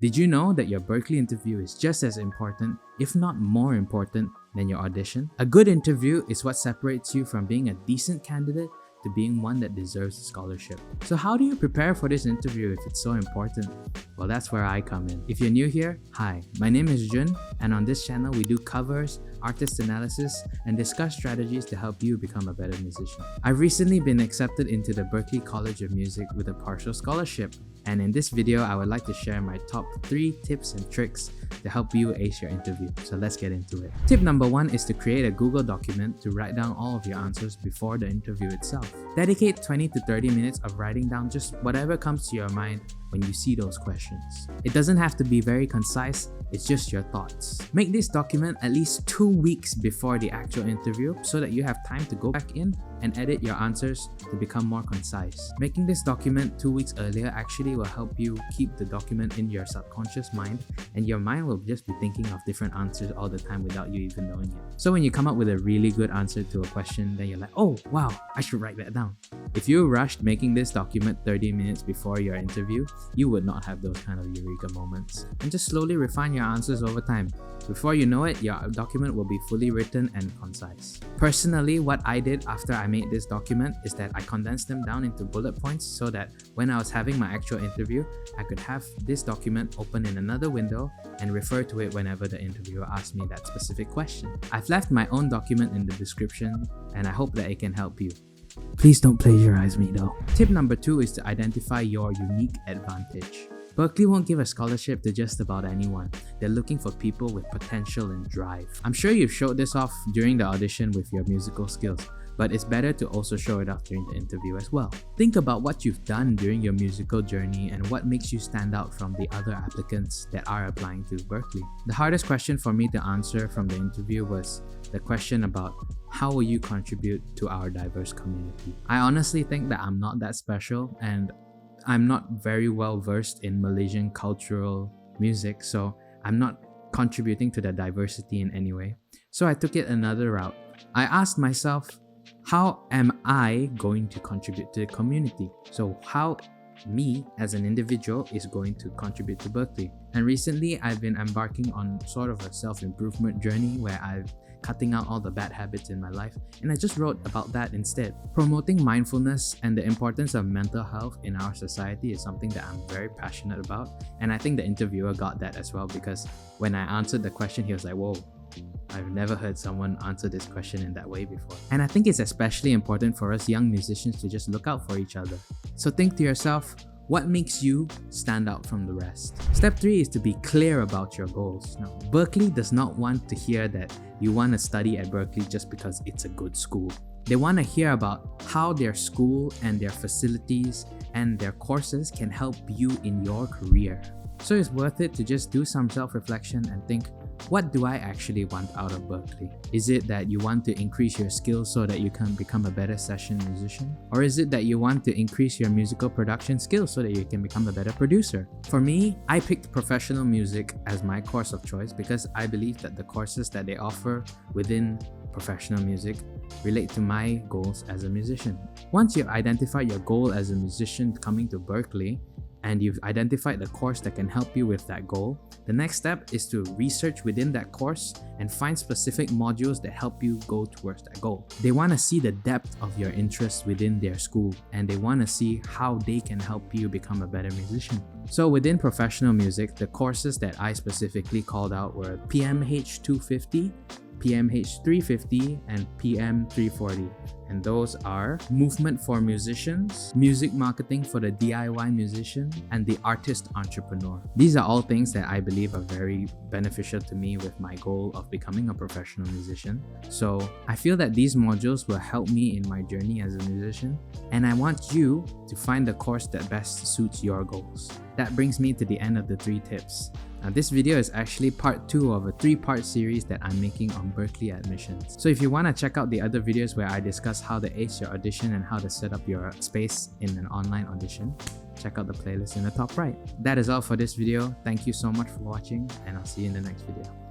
Did you know that your Berklee interview is just as important, if not more important, than your audition? A good interview is what separates you from being a decent candidate to being one that deserves a scholarship. So how do you prepare for this interview if it's so important? Well, that's where I come in. If you're new here, hi, my name is Jun, and on this channel we do covers, artist analysis, and discuss strategies to help you become a better musician. I've recently been accepted into the Berklee College of Music with a partial scholarship, and in this video I would like to share my top 3 tips and tricks to help you ace your interview. So let's get into it. Tip number 1 is to create a Google document to write down all of your answers before the interview itself. Dedicate 20 to 30 minutes of writing down just whatever comes to your mind when you see those questions. It doesn't have to be very concise, it's just your thoughts. Make this document at least 2 weeks before the actual interview so that you have time to go back in and edit your answers to become more concise. Making this document 2 weeks earlier actually will help you keep the document in your subconscious mind, and your mind will just be thinking of different answers all the time without you even knowing it. So when you come up with a really good answer to a question, then you're like, oh wow, I should write that down. If you rushed making this document 30 minutes before your interview, you would not have those kind of eureka moments. And just slowly refine your answers over time. Before you know it, your document will be fully written and concise. Personally, what I did after I made this document is that I condensed them down into bullet points so that when I was having my actual interview, I could have this document open in another window and refer to it whenever the interviewer asked me that specific question. I've left my own document in the description, and I hope that it can help you. Please don't plagiarize me though. Tip number 2 is to identify your unique advantage. Berklee won't give a scholarship to just about anyone. They're looking for people with potential and drive. I'm sure you've showed this off during the audition with your musical skills, but it's better to also show it off during the interview as well. Think about what you've done during your musical journey and what makes you stand out from the other applicants that are applying to Berklee. The hardest question for me to answer from the interview was the question about how will you contribute to our diverse community. I honestly think that I'm not that special, and I'm not very well versed in Malaysian cultural music, so I'm not contributing to the diversity in any way. So I took it another route. I asked myself, how am I going to contribute to the community? So how me as an individual is going to contribute to Berklee. And recently I've been embarking on sort of a self-improvement journey where I'm cutting out all the bad habits in my life, and I just wrote about that instead. Promoting mindfulness and the importance of mental health in our society is something that I'm very passionate about, and I think the interviewer got that as well, because when I answered the question, he was like, whoa, I've never heard someone answer this question in that way before. And I think it's especially important for us young musicians to just look out for each other. So think to yourself, what makes you stand out from the rest? Step 3 is to be clear about your goals. Now, Berklee does not want to hear that you want to study at Berklee just because it's a good school. They want to hear about how their school and their facilities and their courses can help you in your career. So it's worth it to just do some self-reflection and think, what do I actually want out of Berklee? Is it that you want to increase your skills so that you can become a better session musician? Or is it that you want to increase your musical production skills so that you can become a better producer? For me, I picked professional music as my course of choice because I believe that the courses that they offer within professional music relate to my goals as a musician. Once you've identified your goal as a musician coming to Berklee, and you've identified the course that can help you with that goal, the next step is to research within that course and find specific modules that help you go towards that goal. They want to see the depth of your interests within their school, and they want to see how they can help you become a better musician. So within professional music, the courses that I specifically called out were PMH 250, PMH 350, and PM 340. And those are Movement for Musicians, Music Marketing for the DIY Musician, and the Artist Entrepreneur. These are all things that I believe are very beneficial to me with my goal of becoming a professional musician. So I feel that these modules will help me in my journey as a musician, and I want you to find the course that best suits your goals. That brings me to the end of the 3 tips. Now this video is actually part 2 of a 3-part series that I'm making on Berklee admissions. So if you want to check out the other videos where I discuss how to ace your audition and how to set up your space in an online audition, check out the playlist in the top right. That is all for this video. Thank you so much for watching, and I'll see you in the next video.